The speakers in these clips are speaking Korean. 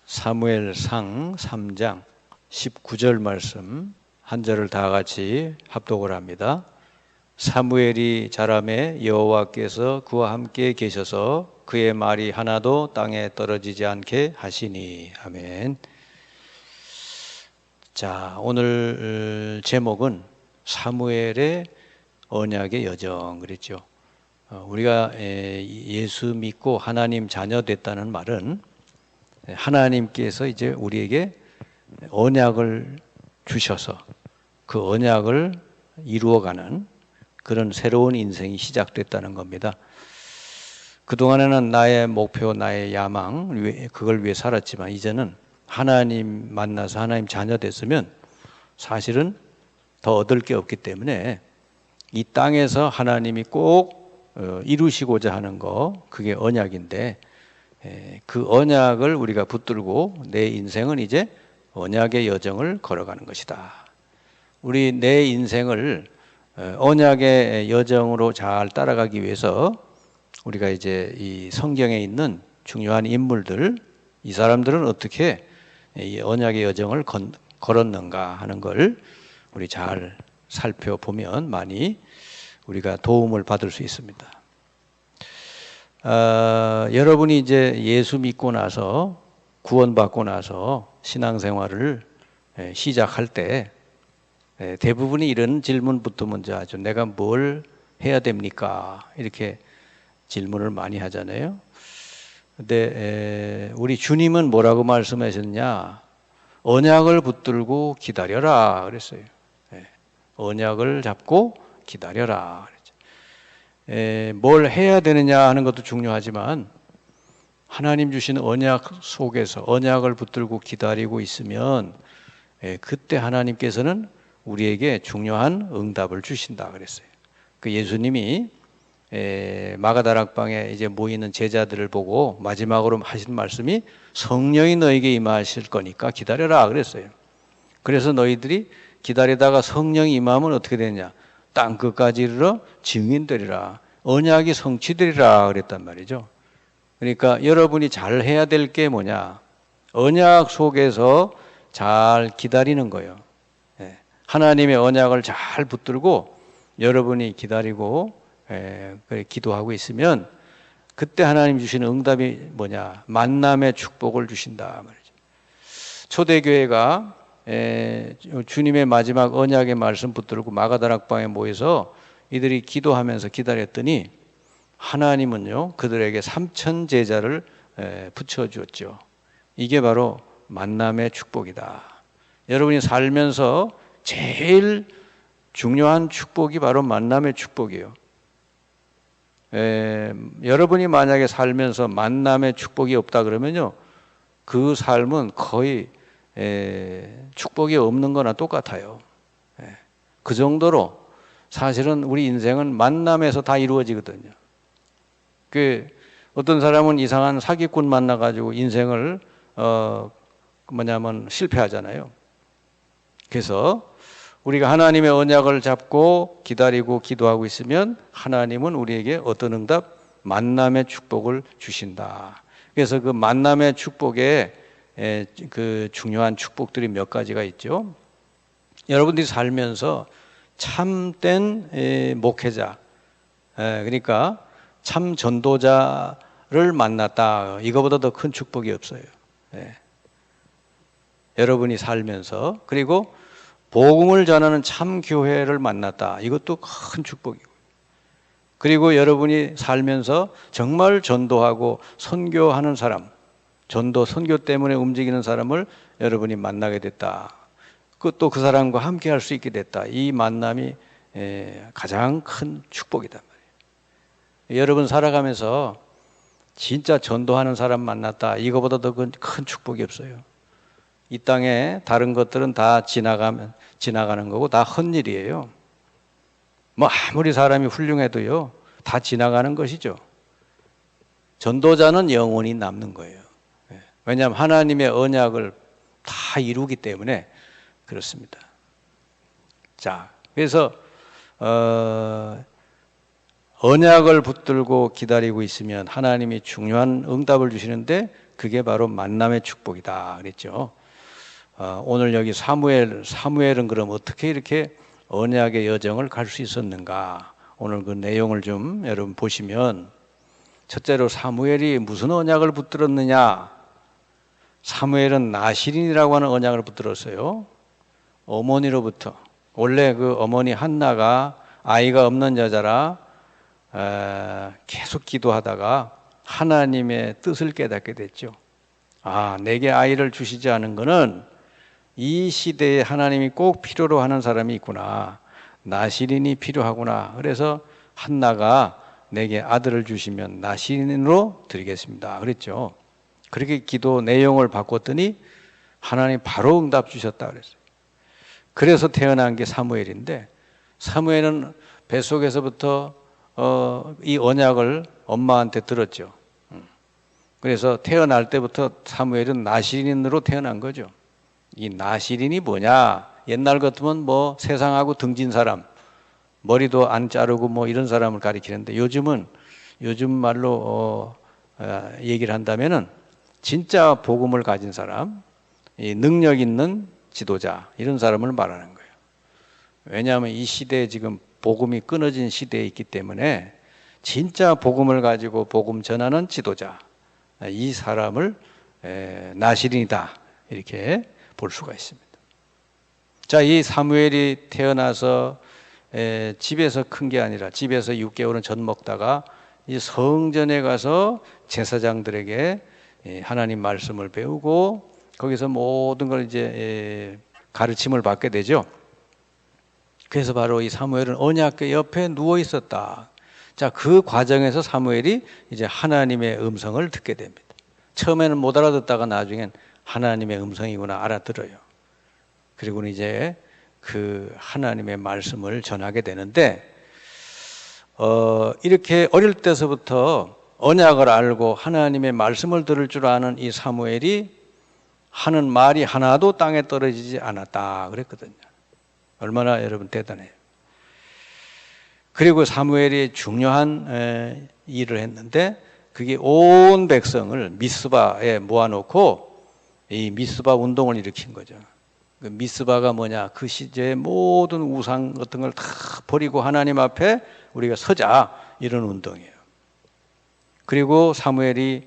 사무엘상 3장 19절 말씀 한 절을 다 같이 합독을 합니다. 사무엘이 자라매 여호와께서 그와 함께 계셔서 그의 말이 하나도 땅에 떨어지지 않게 하시니. 아멘. 자, 오늘 제목은 사무엘의 언약의 여정 그랬죠. 우리가 예수 믿고 하나님 자녀 됐다는 말은 하나님께서 이제 우리에게 언약을 주셔서 그 언약을 이루어가는 그런 새로운 인생이 시작됐다는 겁니다. 그동안에는 나의 목표, 나의 야망, 그걸 위해 살았지만 이제는 하나님 만나서 하나님 자녀 됐으면 사실은 더 얻을 게 없기 때문에 이 땅에서 하나님이 꼭 이루시고자 하는 거, 그게 언약인데 그 언약을 우리가 붙들고 내 인생은 이제 언약의 여정을 걸어가는 것이다. 우리 내 인생을 언약의 여정으로 잘 따라가기 위해서 우리가 이제 이 성경에 있는 중요한 인물들, 이 사람들은 어떻게 이 언약의 여정을 걸었는가 하는 걸 우리 잘 살펴보면 많이 우리가 도움을 받을 수 있습니다. 여러분이 이제 예수 믿고 나서 구원받고 나서 신앙생활을 시작할 때 대부분이 이런 질문부터 먼저 하죠. 내가 뭘 해야 됩니까? 이렇게 질문을 많이 하잖아요. 근데 우리 주님은 뭐라고 말씀하셨냐? 언약을 붙들고 기다려라 그랬어요. 언약을 잡고 기다려라. 뭘 해야 되느냐 하는 것도 중요하지만 하나님 주신 언약 속에서 언약을 붙들고 기다리고 있으면 그때 하나님께서는 우리에게 중요한 응답을 주신다 그랬어요. 그 예수님이 마가다락방에 이제 모이는 제자들을 보고 마지막으로 하신 말씀이 성령이 너에게 임하실 거니까 기다려라 그랬어요. 그래서 너희들이 기다리다가 성령이 임하면 어떻게 되느냐? 땅 끝까지 이르러 증인되리라. 언약이 성취되리라 그랬단 말이죠. 그러니까 여러분이 잘 해야 될 게 뭐냐? 언약 속에서 잘 기다리는 거예요. 하나님의 언약을 잘 붙들고 여러분이 기다리고 기도하고 있으면 그때 하나님 주시는 응답이 뭐냐? 만남의 축복을 주신다 말이죠. 초대교회가 주님의 마지막 언약의 말씀 붙들고 마가다락방에 모여서 이들이 기도하면서 기다렸더니 하나님은요 그들에게 3,000 제자를 붙여주었죠. 이게 바로 만남의 축복이다. 여러분이 살면서 제일 중요한 축복이 바로 만남의 축복이에요. 여러분이 만약에 살면서 만남의 축복이 없다 그러면요 그 삶은 거의 축복이 없는 거나 똑같아요. 그 정도로 사실은 우리 인생은 만남에서 다 이루어지거든요. 어떤 사람은 이상한 사기꾼 만나가지고 인생을 실패하잖아요. 그래서 우리가 하나님의 언약을 잡고 기다리고 기도하고 있으면 하나님은 우리에게 어떤 응답? 만남의 축복을 주신다. 그래서 그 만남의 축복에 그 중요한 축복들이 몇 가지가 있죠. 여러분들이 살면서 참된 목회자, 그러니까 참 전도자를 만났다. 이거보다 더 큰 축복이 없어요. 여러분이 살면서 그리고 복음을 전하는 참 교회를 만났다. 이것도 큰 축복이고. 그리고 여러분이 살면서 정말 전도하고 선교하는 사람, 전도 선교 때문에 움직이는 사람을 여러분이 만나게 됐다. 또 그 사람과 함께 할 수 있게 됐다. 이 만남이 가장 큰 축복이단 말이에요. 여러분 살아가면서 진짜 전도하는 사람 만났다. 이거보다 더 큰 축복이 없어요. 이 땅에 다른 것들은 다 지나가는 거고 다 헛일이에요. 아무리 사람이 훌륭해도요 다 지나가는 것이죠. 전도자는 영원히 남는 거예요. 왜냐하면 하나님의 언약을 다 이루기 때문에 그렇습니다. 자, 그래서 언약을 붙들고 기다리고 있으면 하나님이 중요한 응답을 주시는데 그게 바로 만남의 축복이다 그랬죠. 오늘 여기 사무엘은 그럼 어떻게 이렇게 언약의 여정을 갈 수 있었는가? 오늘 그 내용을 좀 여러분 보시면 첫째로 사무엘이 무슨 언약을 붙들었느냐? 사무엘은 나실인이라고 하는 언약을 붙들었어요. 어머니로부터. 원래 그 어머니 한나가 아이가 없는 여자라 계속 기도하다가 하나님의 뜻을 깨닫게 됐죠. 아, 내게 아이를 주시지 않은 것은 이 시대에 하나님이 꼭 필요로 하는 사람이 있구나. 나실인이 필요하구나. 그래서 한나가 내게 아들을 주시면 나실인으로 드리겠습니다. 그랬죠. 그렇게 기도 내용을 바꿨더니 하나님 바로 응답 주셨다 그랬어요. 그래서 태어난 게 사무엘인데 사무엘은 뱃속에서부터 이 언약을 엄마한테 들었죠. 그래서 태어날 때부터 사무엘은 나실인으로 태어난 거죠. 이 나실인이 뭐냐? 옛날 같으면 뭐 세상하고 등진 사람, 머리도 안 자르고 뭐 이런 사람을 가리키는데 요즘 말로 얘기를 한다면은 진짜 복음을 가진 사람, 이 능력 있는 지도자 이런 사람을 말하는 거예요. 왜냐하면 이 시대에 지금 복음이 끊어진 시대에 있기 때문에 진짜 복음을 가지고 복음 전하는 지도자, 이 사람을 나실인이다 이렇게 볼 수가 있습니다. 자, 이 사무엘이 태어나서 집에서 큰 게 아니라 집에서 6개월은 젖 먹다가 이 성전에 가서 제사장들에게 하나님 말씀을 배우고 거기서 모든 걸 이제 가르침을 받게 되죠. 그래서 바로 이 사무엘은 언약궤 옆에 누워 있었다. 자, 그 과정에서 사무엘이 이제 하나님의 음성을 듣게 됩니다. 처음에는 못 알아듣다가 나중엔 하나님의 음성이구나 알아들어요. 그리고는 이제 그 하나님의 말씀을 전하게 되는데 이렇게 어릴 때서부터 언약을 알고 하나님의 말씀을 들을 줄 아는 이 사무엘이 하는 말이 하나도 땅에 떨어지지 않았다 그랬거든요. 얼마나 여러분 대단해요. 그리고 사무엘이 중요한 일을 했는데 그게 온 백성을 미스바에 모아놓고 이 미스바 운동을 일으킨 거죠. 그 미스바가 뭐냐? 그 시대의 모든 우상 같은 걸 다 버리고 하나님 앞에 우리가 서자 이런 운동이에요. 그리고 사무엘이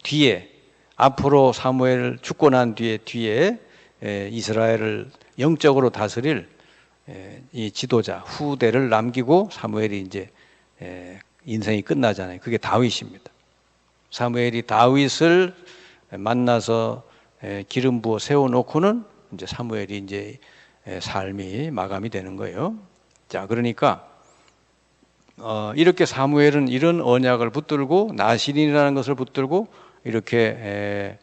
뒤에 앞으로 사무엘 죽고 난 뒤에 이스라엘을 영적으로 다스릴 이 지도자 후대를 남기고 사무엘이 이제 인생이 끝나잖아요. 그게 다윗입니다. 사무엘이 다윗을 만나서 기름 부어 세워놓고는 이제 사무엘이 이제 삶이 마감이 되는 거예요. 자, 그러니까 이렇게 사무엘은 이런 언약을 붙들고 나실인이라는 것을 붙들고 이렇게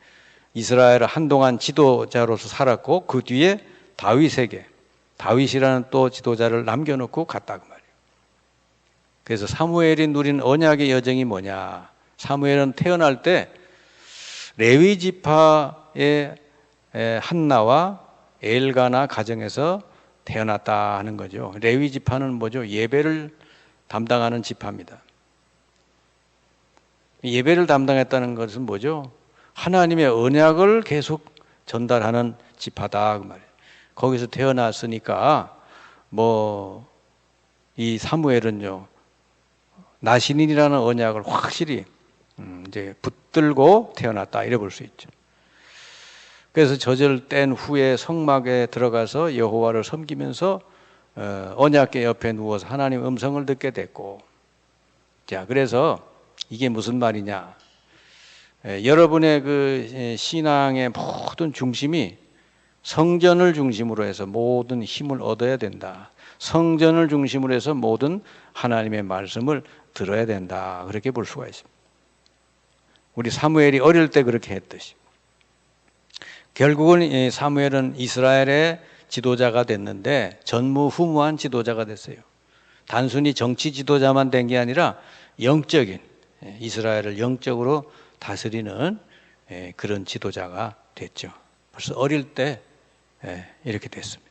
이스라엘을 한동안 지도자로서 살았고 그 뒤에 다윗이라는 또 지도자를 남겨놓고 갔다 그 말이에요. 그래서 사무엘이 누린 언약의 여정이 뭐냐? 사무엘은 태어날 때 레위 지파의 한나와 엘가나 가정에서 태어났다 하는 거죠. 레위 지파는 뭐죠? 예배를 담당하는 지파입니다. 예배를 담당했다는 것은 뭐죠? 하나님의 언약을 계속 전달하는 지파다 그 말이에요. 거기서 태어났으니까 이 사무엘은요 나신인이라는 언약을 확실히 이제 붙들고 태어났다 이래 볼 수 있죠. 그래서 젖을 뗀 후에 성막에 들어가서 여호와를 섬기면서 언약궤 옆에 누워서 하나님 음성을 듣게 됐고, 자, 그래서 이게 무슨 말이냐? 여러분의 그 신앙의 모든 중심이 성전을 중심으로 해서 모든 힘을 얻어야 된다. 성전을 중심으로 해서 모든 하나님의 말씀을 들어야 된다. 그렇게 볼 수가 있습니다. 우리 사무엘이 어릴 때 그렇게 했듯이. 결국은 사무엘은 이스라엘의 지도자가 됐는데 전무후무한 지도자가 됐어요. 단순히 정치 지도자만 된 게 아니라 영적인 이스라엘을 영적으로 다스리는 그런 지도자가 됐죠. 벌써 어릴 때 이렇게 됐습니다.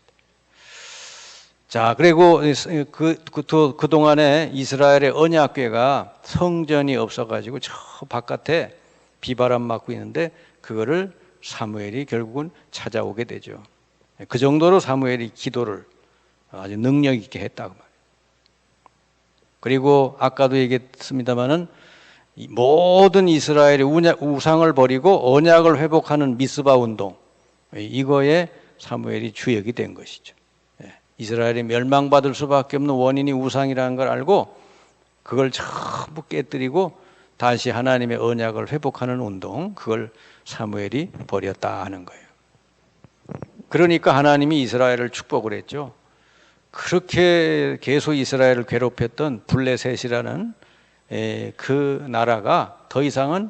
자, 그리고 그동안에 이스라엘의 언약궤가 성전이 없어가지고 저 바깥에 비바람 맞고 있는데 그거를 사무엘이 결국은 찾아오게 되죠. 그 정도로 사무엘이 기도를 아주 능력 있게 했다고 말이에요. 그리고 아까도 얘기했습니다마는 모든 이스라엘의 우상을 버리고 언약을 회복하는 미스바 운동, 이거에 사무엘이 주역이 된 것이죠. 이스라엘이 멸망받을 수밖에 없는 원인이 우상이라는 걸 알고 그걸 전부 깨뜨리고 다시 하나님의 언약을 회복하는 운동, 그걸 사무엘이 벌였다 하는 거예요. 그러니까 하나님이 이스라엘을 축복을 했죠. 그렇게 계속 이스라엘을 괴롭혔던 블레셋이라는 그 나라가 더 이상은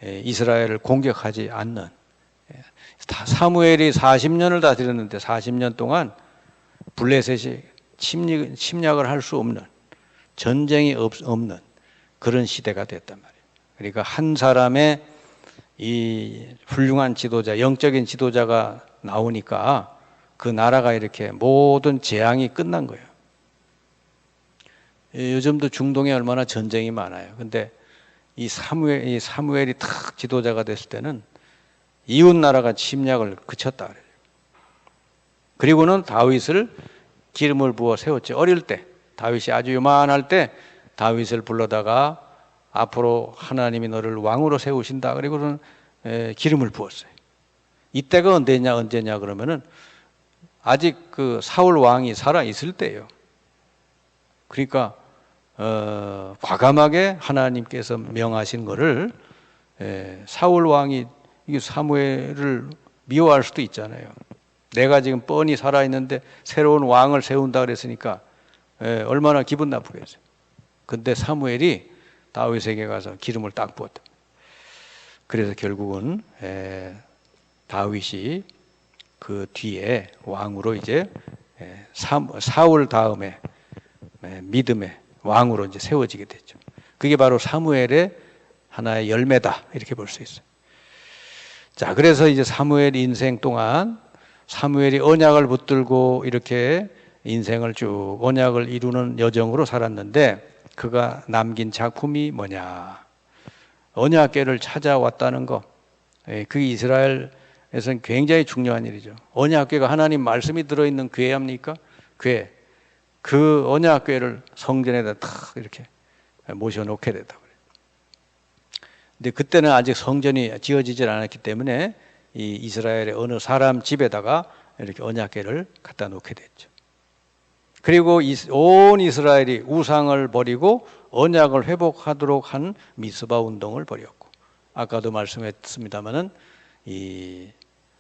이스라엘을 공격하지 않는, 사무엘이 40년을 다 들였는데 40년 동안 블레셋이 침략을 할 수 없는, 전쟁이 없는 그런 시대가 됐단 말이에요. 그러니까 한 사람의 이 훌륭한 지도자, 영적인 지도자가 나오니까 그 나라가 이렇게 모든 재앙이 끝난 거예요. 요즘도 중동에 얼마나 전쟁이 많아요. 근데 이 사무엘이 탁 지도자가 됐을 때는 이웃 나라가 침략을 그쳤다 그래요. 그리고는 다윗을 기름을 부어 세웠죠. 어릴 때 다윗이 아주 요만할 때 다윗을 불러다가 앞으로 하나님이 너를 왕으로 세우신다. 그리고는 기름을 부었어요. 이때가 언제냐 그러면은 아직 그 사울 왕이 살아 있을 때예요. 그러니까 과감하게 하나님께서 명하신 거를 사울 왕이 이게 사무엘을 미워할 수도 있잖아요. 내가 지금 뻔히 살아있는데 새로운 왕을 세운다 그랬으니까 얼마나 기분 나쁘겠어요. 근데 사무엘이 다윗에게 가서 기름을 딱 부었다. 그래서 결국은 다윗이 그 뒤에 왕으로 이제 사울 다음에 믿음의 왕으로 이제 세워지게 됐죠. 그게 바로 사무엘의 하나의 열매다 이렇게 볼 수 있어요. 자, 그래서 이제 사무엘 인생 동안 사무엘이 언약을 붙들고 이렇게 인생을 쭉 언약을 이루는 여정으로 살았는데 그가 남긴 작품이 뭐냐? 언약궤를 찾아왔다는 거. 그게 이스라엘에서는 굉장히 중요한 일이죠. 언약궤가 하나님 말씀이 들어있는 궤합니까? 궤. 그 언약궤를 성전에다 탁 이렇게 모셔놓게 됐다고 그래요. 근데 그때는 아직 성전이 지어지질 않았기 때문에 이 이스라엘의 어느 사람 집에다가 이렇게 언약궤를 갖다 놓게 됐죠. 그리고 온 이스라엘이 우상을 버리고 언약을 회복하도록 한 미스바 운동을 벌였고, 아까도 말씀했습니다마는 이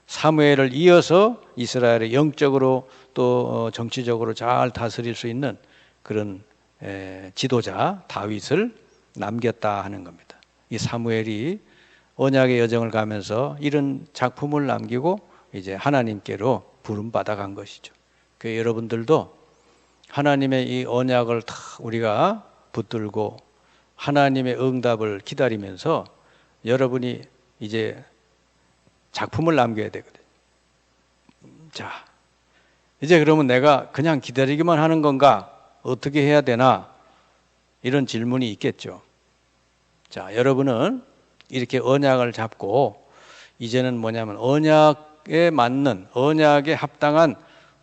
사무엘을 이어서 이스라엘의 영적으로 또 정치적으로 잘 다스릴 수 있는 그런 지도자 다윗을 남겼다 하는 겁니다. 이 사무엘이 언약의 여정을 가면서 이런 작품을 남기고 이제 하나님께로 부름받아 간 것이죠. 그 여러분들도 하나님의 이 언약을 다 우리가 붙들고 하나님의 응답을 기다리면서 여러분이 이제 작품을 남겨야 되거든요. 자, 이제 그러면 내가 그냥 기다리기만 하는 건가? 어떻게 해야 되나? 이런 질문이 있겠죠. 자, 여러분은 이렇게 언약을 잡고 이제는 뭐냐면 언약에 맞는, 언약에 합당한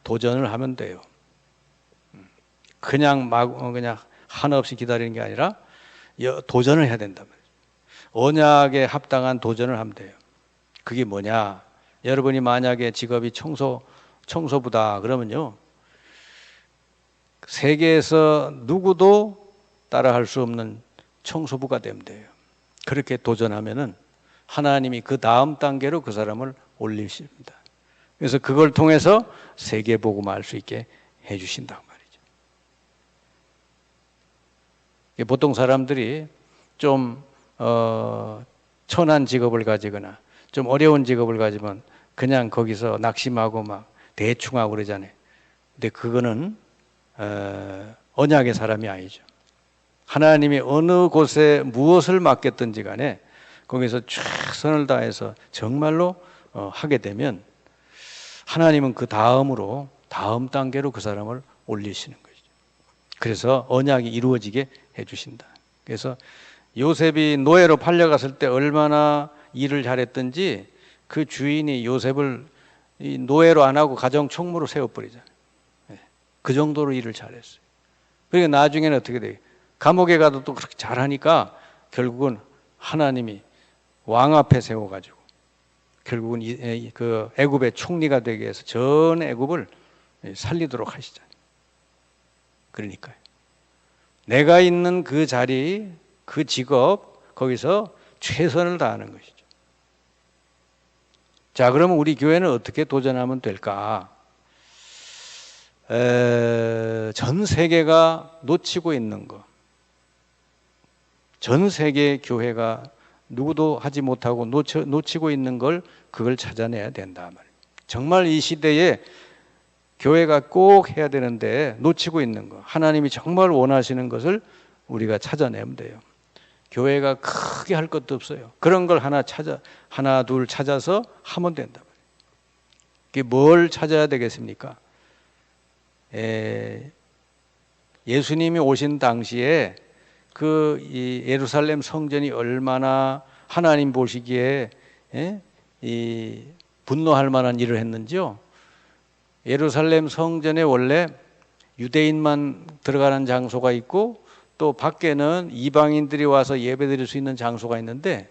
도전을 하면 돼요. 그냥 한없이 기다리는 게 아니라 도전을 해야 된단 말이에요. 언약에 합당한 도전을 하면 돼요. 그게 뭐냐? 여러분이 만약에 직업이 청소부다 그러면요, 세계에서 누구도 따라할 수 없는 청소부가 되면 돼요. 그렇게 도전하면은 하나님이 그 다음 단계로 그 사람을 올리십니다. 그래서 그걸 통해서 세계 복음화할 수 있게 해주신단 말이죠. 보통 사람들이 좀 천한 직업을 가지거나 좀 어려운 직업을 가지면 그냥 거기서 낙심하고 막 대충 하고 그러잖아요. 근데 그거는 언약의 사람이 아니죠. 하나님이 어느 곳에 무엇을 맡겼든지 간에 거기서 최선을 다해서 정말로 하게 되면 하나님은 그 다음 단계로 그 사람을 올리시는 것이죠. 그래서 언약이 이루어지게 해주신다. 그래서 요셉이 노예로 팔려갔을 때 얼마나 일을 잘했든지 그 주인이 요셉을 노예로 안 하고 가정 총무로 세워버리잖아요. 그 정도로 일을 잘했어요. 그러니까 나중에는 어떻게 돼요? 감옥에 가도 또 그렇게 잘하니까 결국은 하나님이 왕 앞에 세워가지고 결국은 그 애굽의 총리가 되게 해서 전 애굽을 살리도록 하시잖아요. 그러니까요. 내가 있는 그 자리, 그 직업, 거기서 최선을 다하는 것이죠. 자, 그러면 우리 교회는 어떻게 도전하면 될까? 전 세계가 놓치고 있는 거, 전 세계 교회가 누구도 하지 못하고 놓치고 있는 걸 그걸 찾아내야 된다 말이에요. 정말 이 시대에 교회가 꼭 해야 되는데 놓치고 있는 거, 하나님이 정말 원하시는 것을 우리가 찾아내면 돼요. 교회가 크게 할 것도 없어요. 그런 걸 하나 둘 찾아서 하면 된다 말이에요. 그게 뭘 찾아야 되겠습니까? 예수님이 오신 당시에 이 예루살렘 성전이 얼마나 하나님 보시기에 이 분노할 만한 일을 했는지요. 예루살렘 성전에 원래 유대인만 들어가는 장소가 있고 또 밖에는 이방인들이 와서 예배드릴 수 있는 장소가 있는데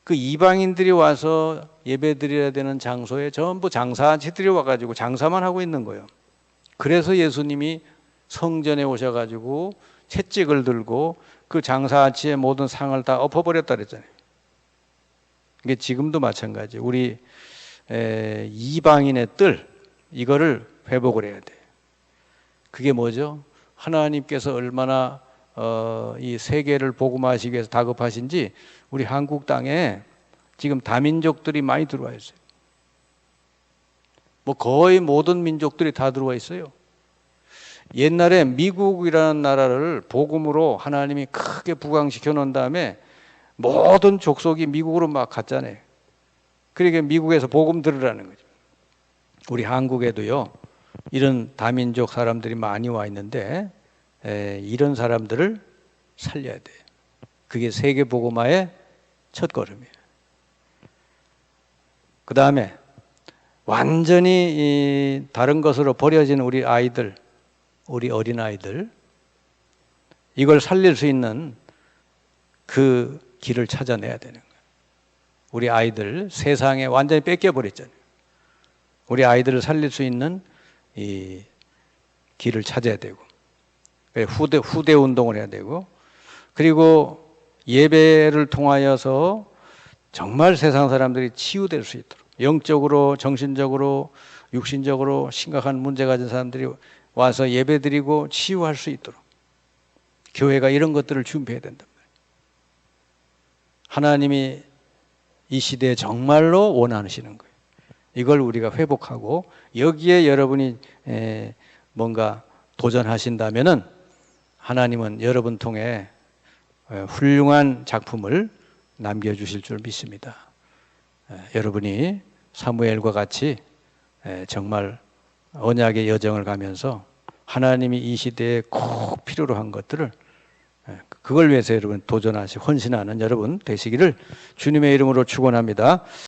그 이방인들이 와서 예배드려야 되는 장소에 전부 장사치들이 와가지고 장사만 하고 있는 거예요. 그래서 예수님이 성전에 오셔가지고 채찍을 들고 그 장사치의 모든 상을 다 엎어버렸다 그랬잖아요. 이게 지금도 마찬가지예요. 우리 이방인의 뜰, 이거를 회복을 해야 돼요. 그게 뭐죠? 하나님께서 얼마나 이 세계를 복음화하시기 위해서 다급하신지 우리 한국 땅에 지금 다민족들이 많이 들어와 있어요. 뭐 거의 모든 민족들이 다 들어와 있어요. 옛날에 미국이라는 나라를 복음으로 하나님이 크게 부강시켜 놓은 다음에 모든 족속이 미국으로 막 갔잖아요. 그러니까 미국에서 복음 들으라는 거죠. 우리 한국에도요, 이런 다민족 사람들이 많이 와 있는데 이런 사람들을 살려야 돼요. 그게 세계 복음화의 첫걸음이에요. 그 다음에 완전히 다른 것으로 버려진 우리 아이들, 우리 어린아이들, 이걸 살릴 수 있는 그 길을 찾아내야 되는 거예요. 우리 아이들 세상에 완전히 뺏겨버렸잖아요. 우리 아이들을 살릴 수 있는 이 길을 찾아야 되고 후대 운동을 해야 되고, 그리고 예배를 통하여서 정말 세상 사람들이 치유될 수 있도록, 영적으로 정신적으로 육신적으로 심각한 문제 가진 사람들이 와서 예배드리고 치유할 수 있도록 교회가 이런 것들을 준비해야 된단 말이에요. 하나님이 이 시대에 정말로 원하시는 거예요. 이걸 우리가 회복하고 여기에 여러분이 뭔가 도전하신다면은 하나님은 여러분 통해 훌륭한 작품을 남겨주실 줄 믿습니다. 여러분이 사무엘과 같이 정말 언약의 여정을 가면서 하나님이 이 시대에 꼭 필요로 한 것들을 그걸 위해서 여러분 도전하시고 헌신하는 여러분 되시기를 주님의 이름으로 축원합니다.